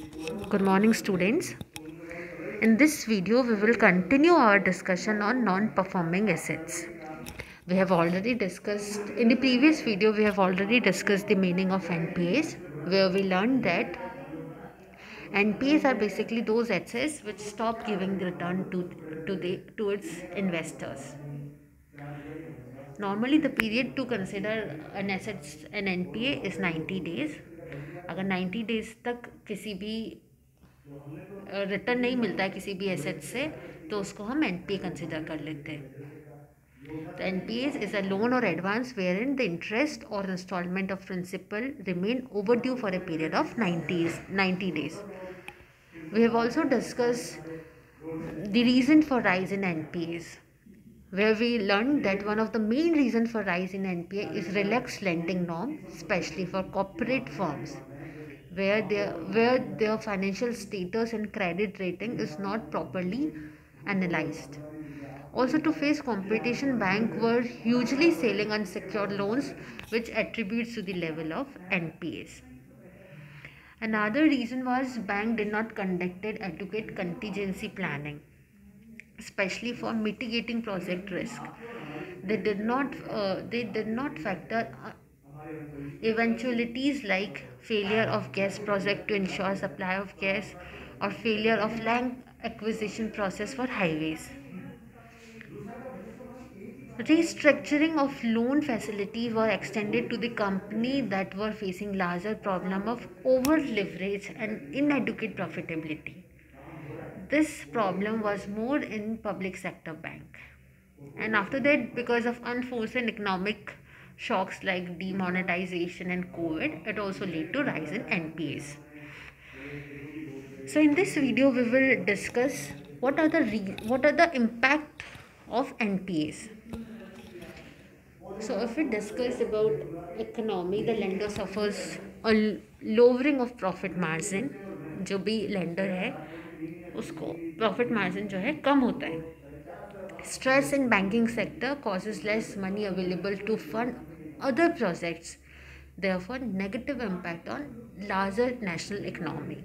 Good morning, students. In this video, we will continue our discussion on non-performing assets. We have already discussed, in the previous video, we have already discussed the meaning of NPAs, where we learned that NPAs are basically those assets which stop giving the return to its investors. Normally, the period to consider an NPA is 90 days. अगर 90 days तक किसी भी return नहीं मिलता है किसी भी asset से, तो उसको हम एनपीए कंसिडर कर लेते हैं. The NPAs is a loan or advance wherein the interest or installment of principal remain overdue for a period of 90 days. We have also discussed the reason for rise in NPAs, where we learned that one of the main reasons for rise in NPA is relaxed lending norm, especially for corporate firms, where their financial status and credit rating is not properly analyzed. Also, to face competition, banks were hugely selling unsecured loans, which attributes to the level of NPAs. Another reason was bank did not conducted adequate contingency planning, especially for mitigating project risk. They did not factor eventualities like failure of gas project to ensure supply of gas or failure of land acquisition process for highways. Restructuring of loan facilities were extended to the company that were facing larger problem of over leverage and inadequate profitability. This problem was more in public sector bank. And after that, because of unforeseen economic shocks like demonetization and COVID, it also led to rise in NPAs. So in this video, we will discuss what are the impact of NPAs. So if we discuss about economy, the lender suffers a lowering of profit margin. जो भी lender है उसको profit margin जो है कम होता है. Stress in banking sector causes less money available to fund other projects. Therefore, negative impact on larger national economy.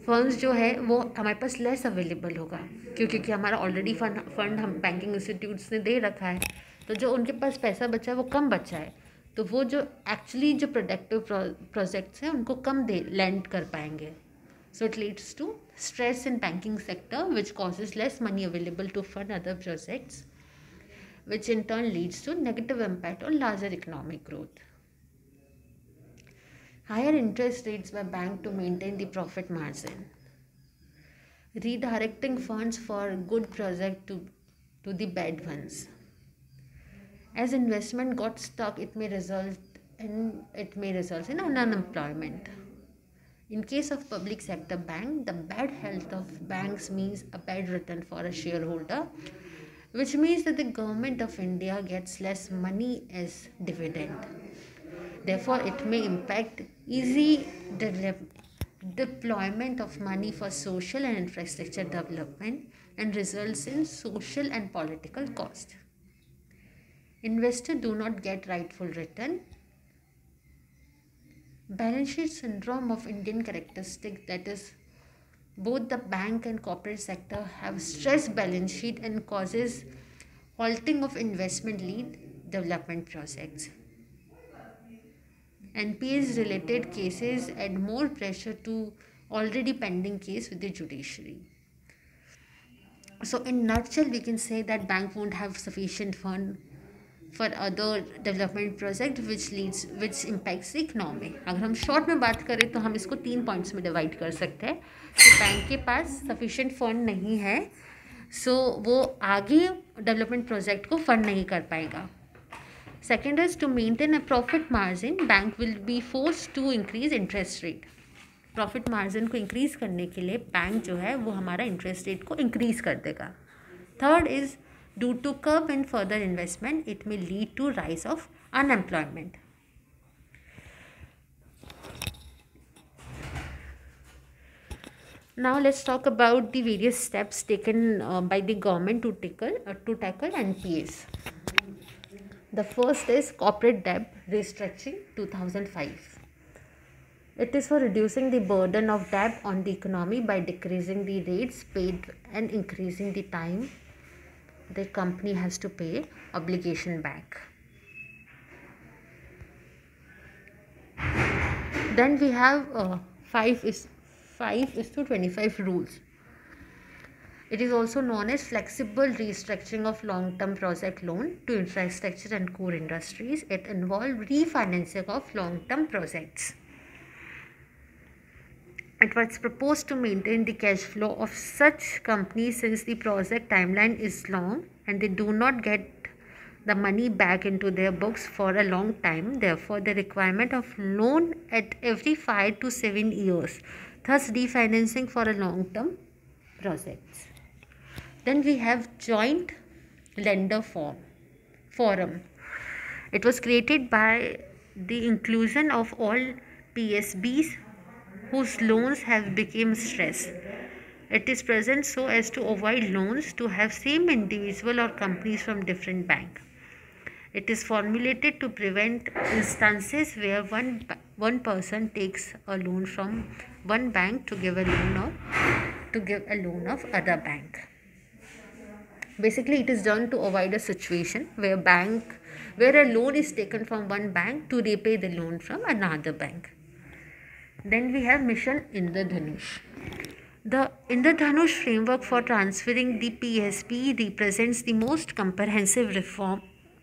Funds जो है वो हमारे पास लेस अवेलेबल होगा क्योंकि हमारा ऑलरेडी फंड हम बैंकिंग इंस्टीट्यूट्स ने दे रखा है, तो जो उनके पास पैसा बचा है वो कम बचा है, तो वो जो एक्चुअली जो प्रोडक्टिव प्रोजेक्ट्स हैं उनको कम दे लैंड कर पाएंगे. So it leads to stress in banking sector which causes less money available to fund other projects, which in turn leads to negative impact on larger economic growth. Higher interest rates by bank to maintain the profit margin. Redirecting funds for good project to the bad ones. As investment got stuck, it may result in unemployment. In case of public sector bank, the bad health of banks means a bad return for a shareholder, which means that the government of India gets less money as dividend. Therefore, it may impact easy deployment of money for social and infrastructure development and results in social and political cost. Investors do not get rightful return. Balance sheet syndrome of Indian characteristic, that is, both the bank and corporate sector have stressed balance sheet and causes halting of investment lead development projects. NPAs related cases add more pressure to already pending case with the judiciary. So in nutshell, we can say that bank won't have sufficient fund for other development project which impacts the economy. अगर हम short में बात करें तो हम इसको 3 points में divide कर सकते हैं कि बैंक के पास सफिशिएंट फंड नहीं है, सो वो आगे डेवलपमेंट प्रोजेक्ट को फंड नहीं कर पाएगा. Second is to maintain a profit margin, bank will be forced to increase interest rate. Profit margin को इंक्रीज़ करने के लिए बैंक जो है वो हमारा इंटरेस्ट रेट को इंक्रीज़ कर देगा. Third is due to curb in further investment, it may lead to rise of unemployment. Now let's talk about the various steps taken by the government to tackle NPAs. The first is corporate debt restructuring 2005. It is for reducing the burden of debt on the economy by decreasing the rates paid and increasing the time the company has to pay obligation back. Then we have 5:25 rules. It is also known as flexible restructuring of long-term project loan to infrastructure and core industries. It involved refinancing of long-term projects. It was proposed to maintain the cash flow of such companies since the project timeline is long and they do not get the money back into their books for a long time. Therefore, the requirement of loan at every 5 to 7 years, thus refinancing for a long-term projects. Then we have joint lender forum. It was created by the inclusion of all PSBs whose loans have become stressed. It is present so as to avoid loans to have same individual or companies from different bank. It is formulated to prevent instances where one person takes a loan from one bank to give a loan of other bank. Basically, it is done to avoid a situation where a loan is taken from one bank to repay the loan from another bank. Then we have Mission Indradhanush. The Indradhanush framework for transferring the PSB represents the most comprehensive reform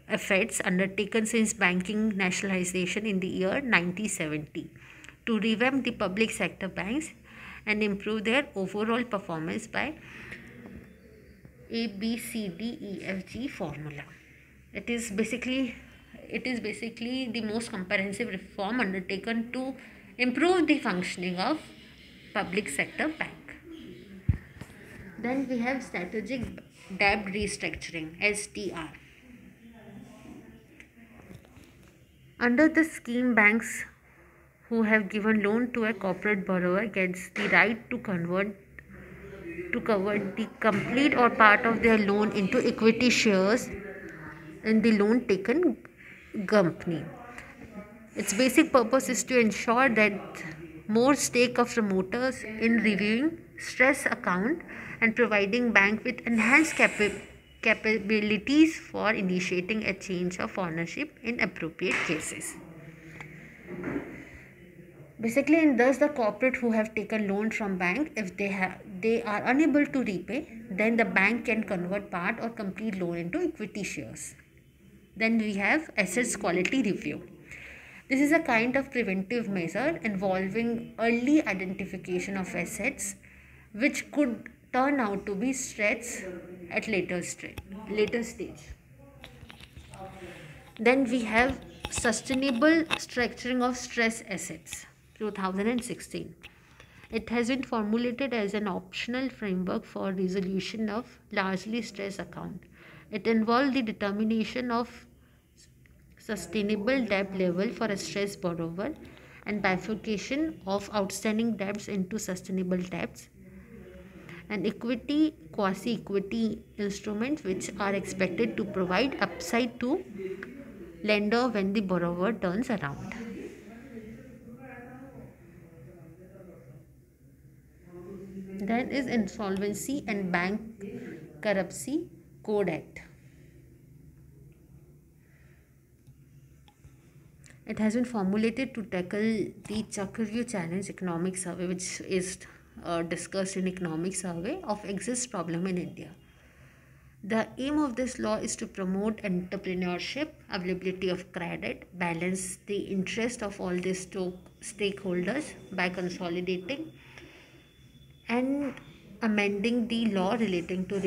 efforts undertaken since banking nationalization in the year 1970 to revamp the public sector banks and improve their overall performance by ABCDEFG formula. It is basically the most comprehensive reform undertaken to improve the functioning of public sector bank. Then we have strategic debt restructuring, SDR. Under the scheme, banks who have given loan to a corporate borrower gets the right to cover the complete or part of their loan into equity shares in the loan taken company. Its basic purpose is to ensure that more stake of promoters in reviewing stress account and providing bank with enhanced capabilities for initiating a change of ownership in appropriate cases. Basically, and thus the corporate who have taken loan from bank, if they are unable to repay, then the bank can convert part or complete loan into equity shares. Then we have assets quality review. This is a kind of preventive measure involving early identification of assets which could turn out to be threats at later stage. Then we have sustainable structuring of stress assets, 2016. It has been formulated as an optional framework for resolution of largely stressed account. It involved the determination of sustainable debt level for a stressed borrower and bifurcation of outstanding debts into sustainable debts and equity, quasi-equity instruments which are expected to provide upside to lender when the borrower turns around. Then is Insolvency and Bankruptcy Code Act. It has been formulated to tackle the Chakravarti Challenge economic survey, which is discussed in economic survey of exists problem in India. The aim of this law is to promote entrepreneurship, availability of credit, balance the interest of all the stakeholders by consolidating and amending the law relating to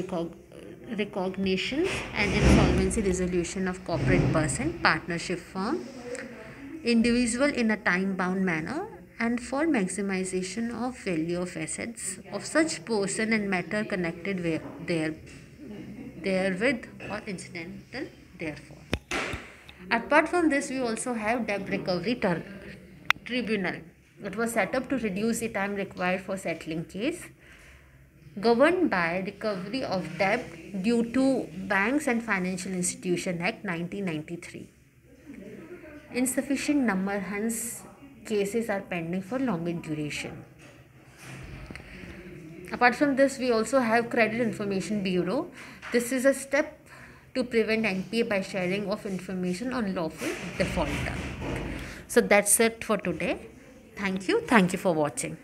recognition and insolvency resolution of corporate person, partnership firm, individual in a time-bound manner, and for maximization of value of assets of such person and matter connected therewith or incidental therefore. Apart from this, we also have debt recovery tribunal. It was set up to reduce the time required for settling case, governed by Recovery of Debt Due to Banks and Financial Institution Act 1993. Insufficient number hence cases are pending for longer duration. Apart from this, we also have Credit Information Bureau. This is a step to prevent NPA by sharing of information on lawful defaulter. So that's it for today. Thank you. Thank you for watching.